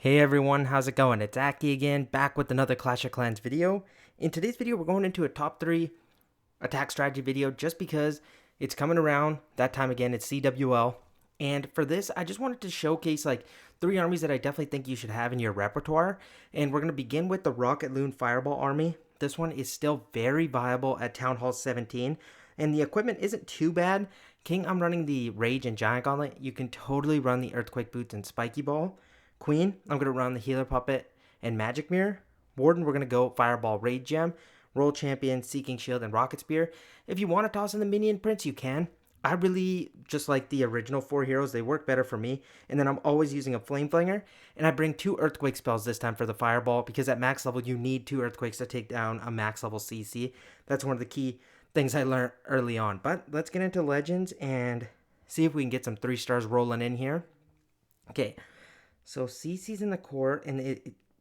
Hey everyone, how's it going? It's Aki again, back with another Clash of Clans video. In today's video, we're going into a top 3 attack strategy video just because it's coming around that time again. It's CWL. And for this, I just wanted to showcase like 3 armies that I definitely think you should have in your repertoire. And we're going to begin with the Rocket Loon Fireball army. This one is still very viable at Town Hall 17. And the equipment isn't too bad. King, I'm running the Rage and Giant Gauntlet. You can totally run the Earthquake Boots and Spiky Ball. Queen, I'm going to run the Healer Puppet and Magic Mirror. Warden, we're going to go Fireball, Raid Gem, Roll Champion, Seeking Shield, and Rocket Spear. If you want to toss in the Minion Prince, you can. I really just like the original 4 heroes. They work better for me. And then I'm always using a Flame Flanger. And I bring 2 Earthquake spells this time for the Fireball because at max level, you need 2 Earthquakes to take down a max level CC. That's one of the key things I learned early on. But let's get into Legends and see if we can get some 3 stars rolling in here. Okay. So CC's in the core, and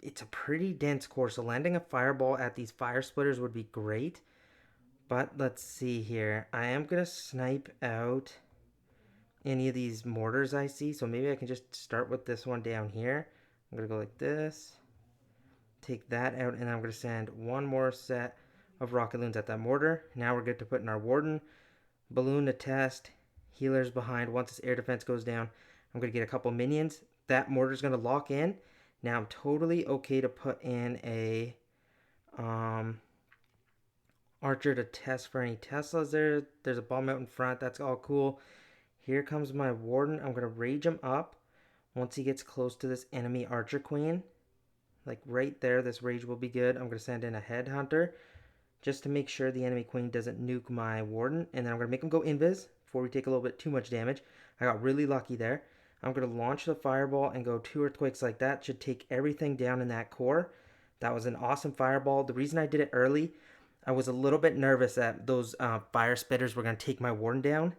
it's a pretty dense core, so landing a fireball at these fire splitters would be great. But let's see here. I am going to snipe out any of these mortars I see, so maybe I can just start with this one down here. I'm going to go like this, take that out, and I'm going to send one more set of rocket loons at that mortar. Now we're good to put in our warden, balloon to test, healers behind. Once this air defense goes down, I'm going to get a couple minions. That mortar is going to lock in. Now I'm totally okay to put in a archer to test for any Teslas there. There's a bomb out in front. That's all cool. Here comes my warden. I'm going to rage him up once he gets close to this enemy archer queen. Like right there, this rage will be good. I'm going to send in a headhunter just to make sure the enemy queen doesn't nuke my warden. And then I'm going to make him go invis before we take a little bit too much damage. I got really lucky there. I'm going to launch the fireball and go 2 earthquakes like that. Should take everything down in that core. That was an awesome fireball. The reason I did it early, I was a little bit nervous that those fire spitters were going to take my warden down.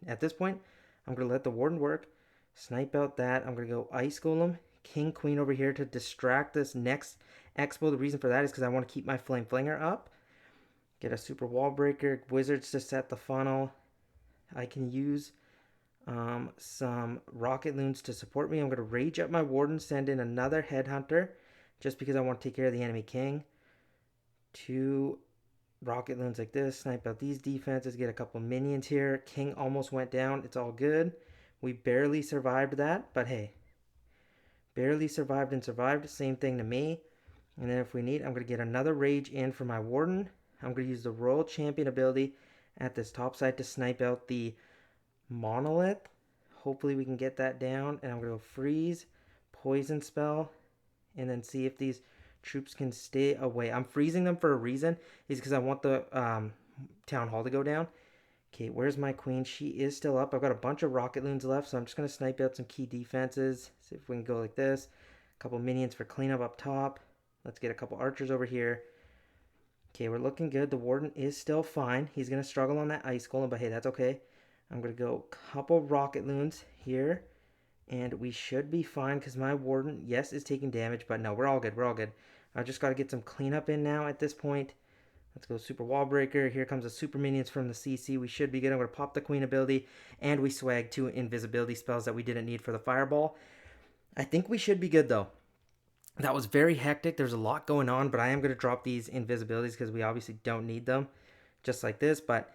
At this point, I'm going to let the warden work. Snipe out that. I'm going to go ice golem. King, queen over here to distract this next expo. The reason for that is because I want to keep my flame flanger up. Get a super wall breaker. Wizards to set the funnel. I can use some rocket loons to support me. I'm going to rage up my warden, send in another headhunter just because I want to take care of the enemy king. 2 rocket loons like this, snipe out these defenses, get a couple minions here. King almost went down. It's all good. We barely survived that, but hey, barely survived and survived. Same thing to me. And then if we need, I'm going to get another rage in for my warden. I'm going to use the Royal Champion ability at this top side to snipe out the Monolith. Hopefully we can get that down. And I'm going to go freeze, poison spell, and then see if these troops can stay away. I'm freezing them for a reason. Is because I want the town hall to go down. Okay, where's my queen? She is still up. I've got a bunch of rocket loons left, so I'm just going to snipe out some key defenses. See if we can go like this. A couple minions for cleanup up top. Let's get a couple archers over here. Okay, we're looking good. The warden is still fine. He's going to struggle on that ice golem, but hey, that's okay. I'm going to go a couple rocket loons here. And we should be fine because my warden, yes, is taking damage. But no, we're all good. We're all good. I just got to get some cleanup in now at this point. Let's go super wall breaker. Here comes the super minions from the CC. We should be good. I'm going to pop the queen ability. And we swag 2 invisibility spells that we didn't need for the fireball. I think we should be good though. That was very hectic. There's a lot going on. But I am going to drop these invisibilities because we obviously don't need them. Just like this. But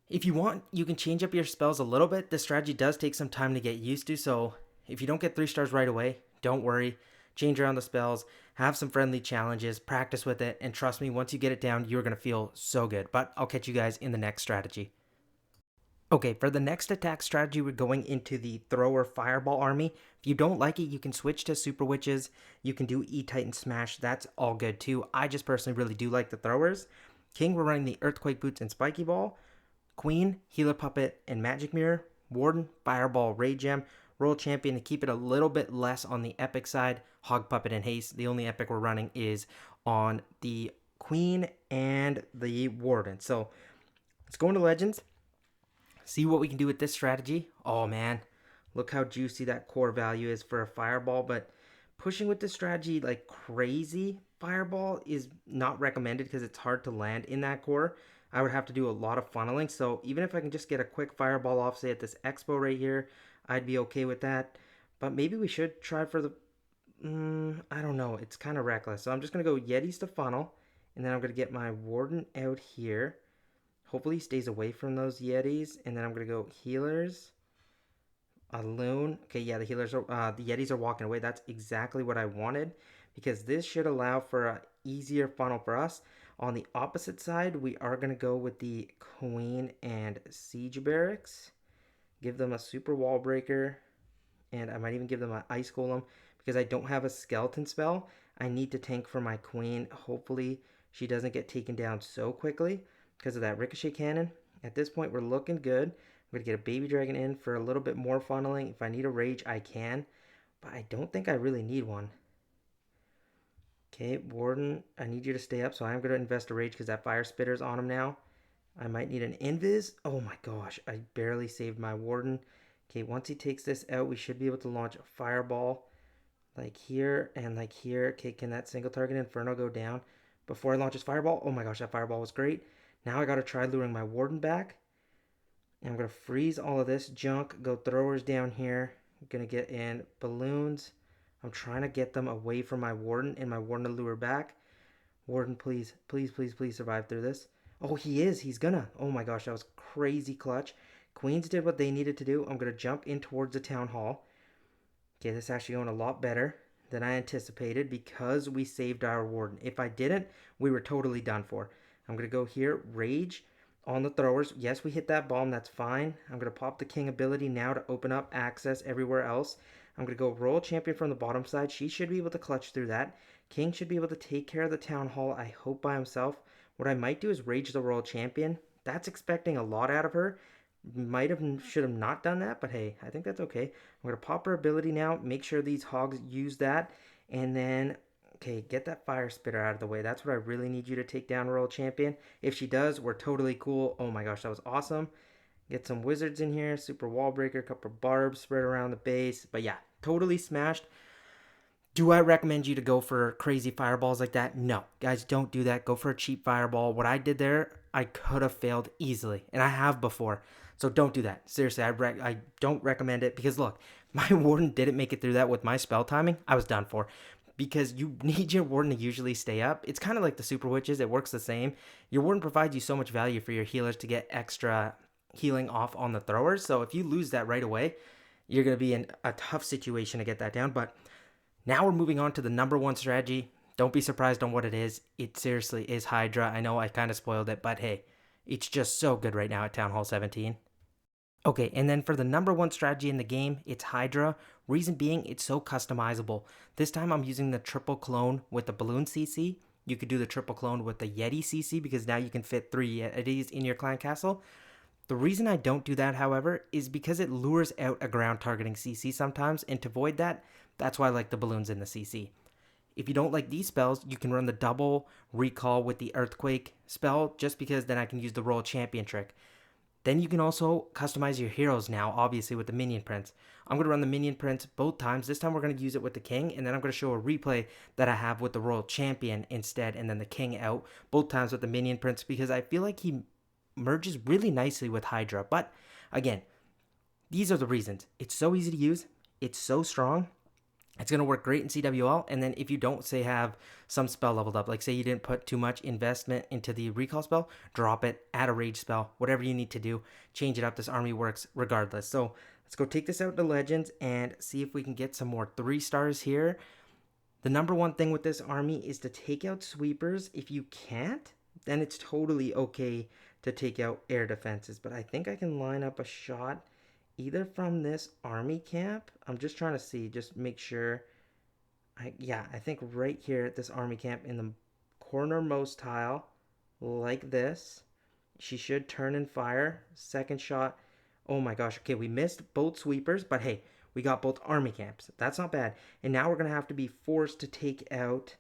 if you want, you can change up your spells a little bit. This strategy does take some time to get used to, so if you don't get 3 stars right away, don't worry. Change around the spells, have some friendly challenges, practice with it, and trust me, once you get it down, you're going to feel so good. But I'll catch you guys in the next strategy. Okay, for the next attack strategy, we're going into the Thrower Fireball army. If you don't like it, you can switch to Super Witches. You can do E-Titan Smash. That's all good too. I just personally really do like the Throwers. King, we're running the Earthquake Boots and Spiky Ball. Queen, Healer Puppet, and Magic Mirror. Warden, Fireball, Rage Gem. Royal Champion to keep it a little bit less on the epic side. Hog Puppet and Haste. The only epic we're running is on the Queen and the Warden. So let's go into Legends. See what we can do with this strategy. Oh man, look how juicy that core value is for a Fireball. But pushing with this strategy like crazy Fireball is not recommended because it's hard to land in that core. I would have to do a lot of funneling. So even if I can just get a quick fireball off, say at this expo right here, I'd be okay with that. But maybe we should try for the I don't know. It's kind of reckless. So I'm just going to go Yetis to funnel. And then I'm going to get my Warden out here. Hopefully he stays away from those Yetis. And then I'm going to go healers. A Loon. Okay, yeah, the Yetis are walking away. That's exactly what I wanted. Because this should allow for an easier funnel for us. On the opposite side, we are going to go with the Queen and Siege Barracks. Give them a super wall breaker. And I might even give them an Ice Golem because I don't have a skeleton spell. I need to tank for my queen. Hopefully she doesn't get taken down so quickly because of that ricochet cannon. At this point, we're looking good. I'm going to get a baby dragon in for a little bit more funneling. If I need a rage, I can. But I don't think I really need one. Okay, Warden, I need you to stay up. So I'm going to invest a rage because that fire spitter's on him now. I might need an invis. Oh my gosh, I barely saved my Warden. Okay, once he takes this out, we should be able to launch a fireball like here and like here. Okay, can that single target Inferno go down before I launch his fireball? Oh my gosh, that fireball was great. Now I got to try luring my Warden back. And I'm going to freeze all of this junk, go throwers down here. I'm going to get in balloons. I'm trying to get them away from my Warden and my Warden to lure back. Warden, please, please, please, please survive through this. Oh, he is. He's gonna. Oh my gosh, that was crazy clutch. Queens did what they needed to do. I'm going to jump in towards the town hall. Okay, this is actually going a lot better than I anticipated because we saved our Warden. If I didn't, we were totally done for. I'm going to go here, Rage on the throwers. Yes, we hit that bomb. That's fine. I'm going to pop the King ability now to open up access everywhere else. I'm going to go Royal Champion from the bottom side. She should be able to clutch through that. King should be able to take care of the Town Hall, I hope, by himself. What I might do is Rage the Royal Champion. That's expecting a lot out of her. Should have not done that, but hey, I think that's okay. I'm going to pop her ability now, make sure these hogs use that, and then, okay, get that fire spitter out of the way. That's what I really need you to take down, Royal Champion. If she does, we're totally cool. Oh my gosh, that was awesome. Get some wizards in here, super wall breaker, a couple barbs spread around the base. But yeah, totally smashed. Do I recommend you to go for crazy fireballs like that? No. Guys, don't do that. Go for a cheap fireball. What I did there, I could have failed easily, and I have before. So don't do that. Seriously, I don't recommend it because look, my Warden didn't make it through that with my spell timing. I was done for. Because you need your Warden to usually stay up. It's kind of like the Super Witches. It works the same. Your Warden provides you so much value for your healers to get extra healing off on the throwers. So if you lose that right away, you're going to be in a tough situation to get that down. But now we're moving on to the number one strategy. Don't be surprised on what it is. It seriously is Hydra. I know I kind of spoiled it, but hey, it's just so good right now at Town Hall 17. Okay, and then for the number one strategy in the game, it's Hydra. Reason being, it's so customizable. This time I'm using the triple clone with the balloon CC. You could do the triple clone with the Yeti CC because now you can fit 3 Yetis in your clan castle. The reason I don't do that, however, is because it lures out a ground targeting CC sometimes, and to avoid that, that's why I like the balloons in the CC. If you don't like these spells, you can run the double recall with the Earthquake spell, just because then I can use the Royal Champion trick. Then you can also customize your heroes now, obviously, with the Minion Prince. I'm going to run the Minion Prince both times. This time we're going to use it with the King, and then I'm going to show a replay that I have with the Royal Champion instead, and then the King out, both times with the Minion Prince, because I feel like he merges really nicely with Hydra. But again, these are the reasons. It's so easy to use. It's so strong. It's going to work great in CWL. And then if you don't, say, have some spell leveled up, like say you didn't put too much investment into the recall spell, drop it, add a rage spell, whatever you need to do, change it up. This army works regardless. So let's go take this out to Legends and see if we can get some more 3 stars here. The number one thing with this army is to take out sweepers. If you can't, then it's totally okay to take out air defenses. But I think I can line up a shot either from this army camp. I'm just trying to see, just make sure. I think right here at this army camp in the cornermost tile, like this. She should turn and fire. Second shot. Oh my gosh. Okay, we missed both sweepers, but hey, we got both army camps. That's not bad. And now we're going to have to be forced to take out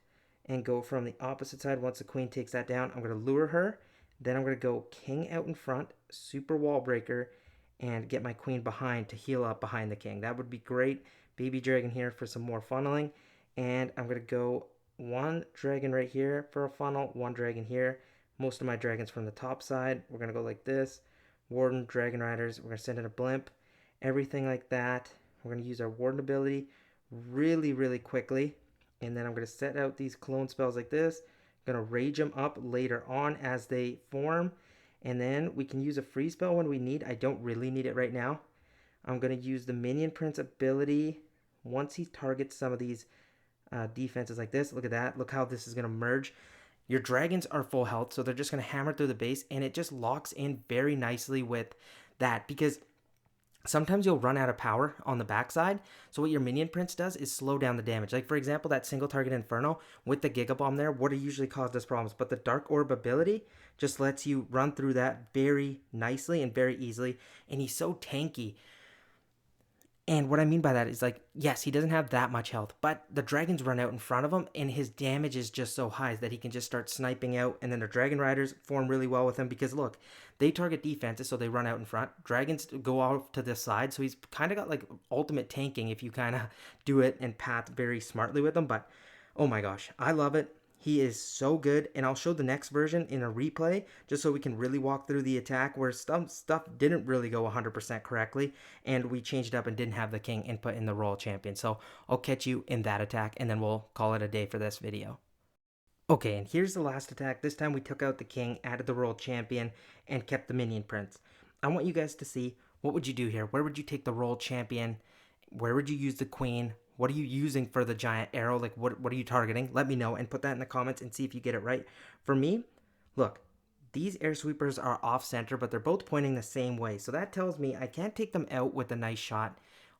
and go from the opposite side. Once the queen takes that down, I'm going to lure her. Then I'm going to go king out in front, super wall breaker, and get my queen behind to heal up behind the king. That would be great. Baby dragon here for some more funneling. And I'm going to go 1 dragon right here for a funnel, 1 dragon here. Most of my dragons from the top side. We're going to go like this. Warden, dragon riders. We're going to send in a blimp. Everything like that. We're going to use our warden ability. really quickly. And then I'm going to set out these clone spells like this. I'm going to rage them up later on as they form. And then we can use a free spell when we need. I don't really need it right now. I'm going to use the Minion Prince ability once he targets some of these defenses like this. Look at that. Look how this is going to merge. Your dragons are full health, so they're just going to hammer through the base, and it just locks in very nicely with that because sometimes you'll run out of power on the backside. So what your Minion Prince does is slow down the damage. Like for example, that single target Inferno with the Giga Bomb there would have usually caused us problems. But the Dark Orb ability just lets you run through that very nicely and very easily. And he's so tanky. And what I mean by that is like, yes, he doesn't have that much health, but the dragons run out in front of him, and his damage is just so high that he can just start sniping out. And then the dragon riders form really well with him because look, they target defenses, so they run out in front. Dragons go off to this side, so he's kind of got like ultimate tanking if you kind of do it and path very smartly with him. But oh my gosh, I love it. He is so good, and I'll show the next version in a replay just so we can really walk through the attack where stuff didn't really go 100% correctly, and we changed it up and didn't have the king input in the royal champion. So I'll catch you in that attack, and then we'll call it a day for this video. Okay, and here's the last attack. This time we took out the king, added the royal champion, and kept the minion prince. I want you guys to see what would you do here. Where would you take the royal champion? Where would you use the queen? What are you using for the giant arrow? Like, what are you targeting? Let me know and put that in the comments and see if you get it right. For me, look, these air sweepers are off center, but they're both pointing the same way. So that tells me I can't take them out with a nice shot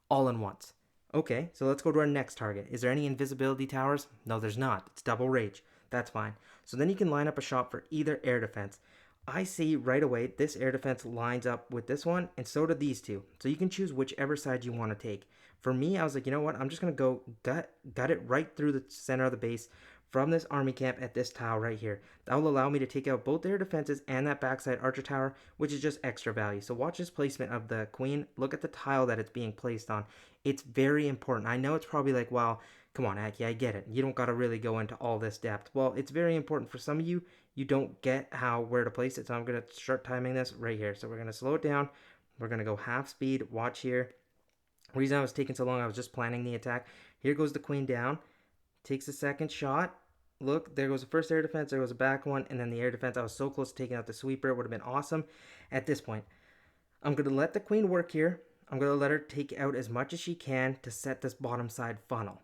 all in once. Okay, so let's go to our next target. Is there any invisibility towers? No, there's not. It's double rage. That's fine. So then you can line up a shot for either air defense. I see right away this air defense lines up with this one, and so do these two. So you can choose whichever side you want to take. For me, I was like, you know what? I'm just going to go gut it right through the center of the base from this army camp at this tile right here. That will allow me to take out both air defenses and that backside archer tower, which is just extra value. So watch this placement of the queen. Look at the tile that it's being placed on. It's very important. I know it's probably like, well, come on, Aki, I get it. You don't got to really go into all this depth. Well, it's very important for some of you. You don't get where to place it. So I'm going to start timing this right here. So we're going to slow it down. We're going to go half speed. Watch here. The reason I was taking so long, I was just planning the attack. Here goes the queen down. Takes a second shot. Look, there goes the first air defense. There goes a back one. And then the air defense. I was so close to taking out the sweeper. It would have been awesome at this point. I'm going to let the queen work here. I'm going to let her take out as much as she can to set this bottom side funnel.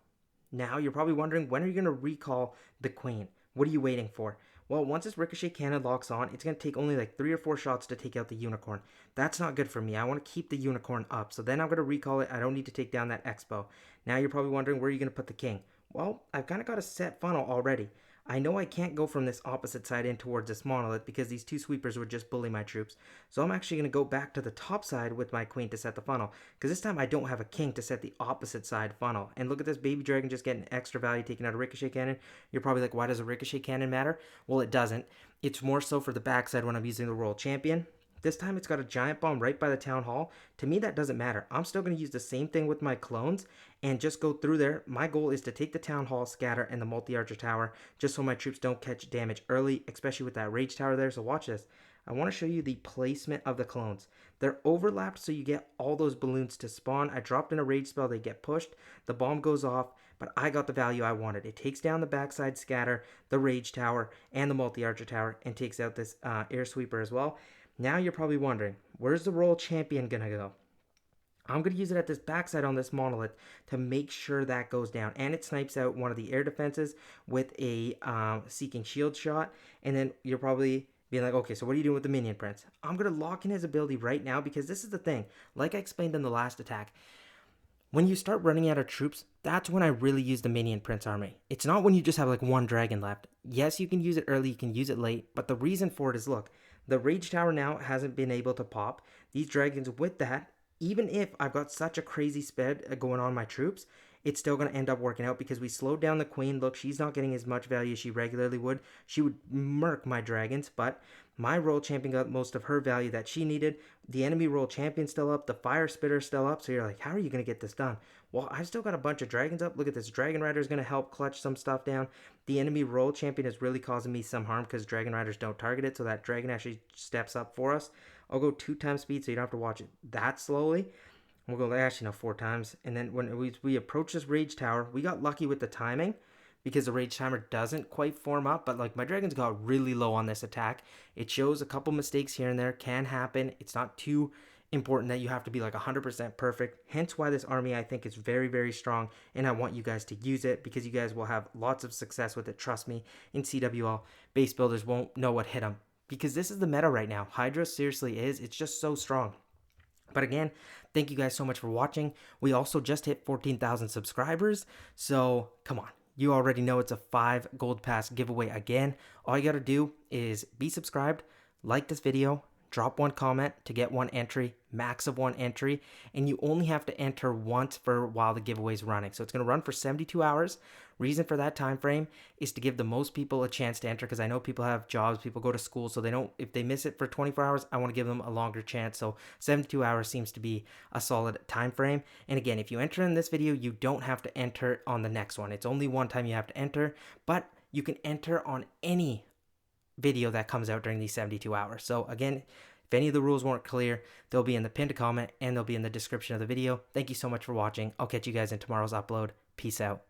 Now, you're probably wondering, when are you going to recall the queen? What are you waiting for? Well, once this ricochet cannon locks on, it's going to take only like 3 or 4 shots to take out the unicorn. That's not good for me. I want to keep the unicorn up. So then I'm going to recall it. I don't need to take down that expo. Now you're probably wondering, where are you going to put the king? Well, I've kind of got a set funnel already. I know I can't go from this opposite side in towards this monolith because these two sweepers would just bully my troops. So I'm actually going to go back to the top side with my queen to set the funnel. Because this time I don't have a king to set the opposite side funnel. And look at this baby dragon just getting extra value taking out a ricochet cannon. You're probably like, why does a ricochet cannon matter? Well, it doesn't. It's more so for the backside when I'm using the royal champion. This time it's got a giant bomb right by the town hall. To me, that doesn't matter. I'm still going to use the same thing with my clones and just go through there. My goal is to take the town hall, scatter, and the multi-archer tower just so my troops don't catch damage early, especially with that rage tower there. So watch this. I want to show you the placement of the clones. They're overlapped so you get all those balloons to spawn. I dropped in a rage spell. They get pushed. The bomb goes off, but I got the value I wanted. It takes down the backside scatter, the rage tower, and the multi-archer tower, and takes out this air sweeper as well. Now you're probably wondering, where's the royal champion going to go? I'm going to use it at this backside on this monolith to make sure that goes down. And it snipes out one of the air defenses with a seeking shield shot. And then you're probably being like, okay, so what are you doing with the minion prince? I'm going to lock in his ability right now because this is the thing. Like I explained in the last attack, when you start running out of troops, that's when I really use the minion prince army. It's not when you just have like one dragon left. Yes, you can use it early, you can use it late, but the reason for it is, look, the rage tower now hasn't been able to pop. These dragons with that, even if I've got such a crazy sped going on my troops, it's still going to end up working out because we slowed down the queen. Look, she's not getting as much value as she regularly would. She would murk my dragons, but my royal champion got most of her value that she needed. The enemy royal champion's still up. The fire spitter's still up. So you're like, how are you going to get this done? Well, I've still got a bunch of dragons up. Look at this. Dragon Rider is going to help clutch some stuff down. The enemy royal champion is really causing me some harm because Dragon Riders don't target it. So that dragon actually steps up for us. I'll go 2 times speed so you don't have to watch it that slowly. We'll go actually no 4 times. And then when we approach this rage tower, we got lucky with the timing because the rage timer doesn't quite form up. But like my dragons got really low on this attack. It shows a couple mistakes here and there can happen. It's not too important that you have to be like 100% perfect. Hence why this army I think is very, very strong, and I want you guys to use it because you guys will have lots of success with it. Trust me, in CWL, base builders won't know what hit them because this is the meta right now. Hydra seriously is. It's just so strong. But again, thank you guys so much for watching. We also just hit 14,000 subscribers, so come on. You already know it's a 5 gold pass giveaway again. All you gotta do is be subscribed, like this video, drop 1 comment to get 1 entry, max of 1 entry, and you only have to enter once for while the giveaway is running. So it's going to run for 72 hours. Reason for that time frame is to give the most people a chance to enter, because I know people have jobs, people go to school, so they don't, if they miss it for 24 hours, I want to give them a longer chance. So 72 hours seems to be a solid time frame. And again, if you enter in this video, you don't have to enter on the next one. It's only one time you have to enter, but you can enter on any video that comes out during these 72 hours. So again, if any of the rules weren't clear, they'll be in the pinned comment and they'll be in the description of the video. Thank you so much for watching. I'll catch you guys in tomorrow's upload. Peace out.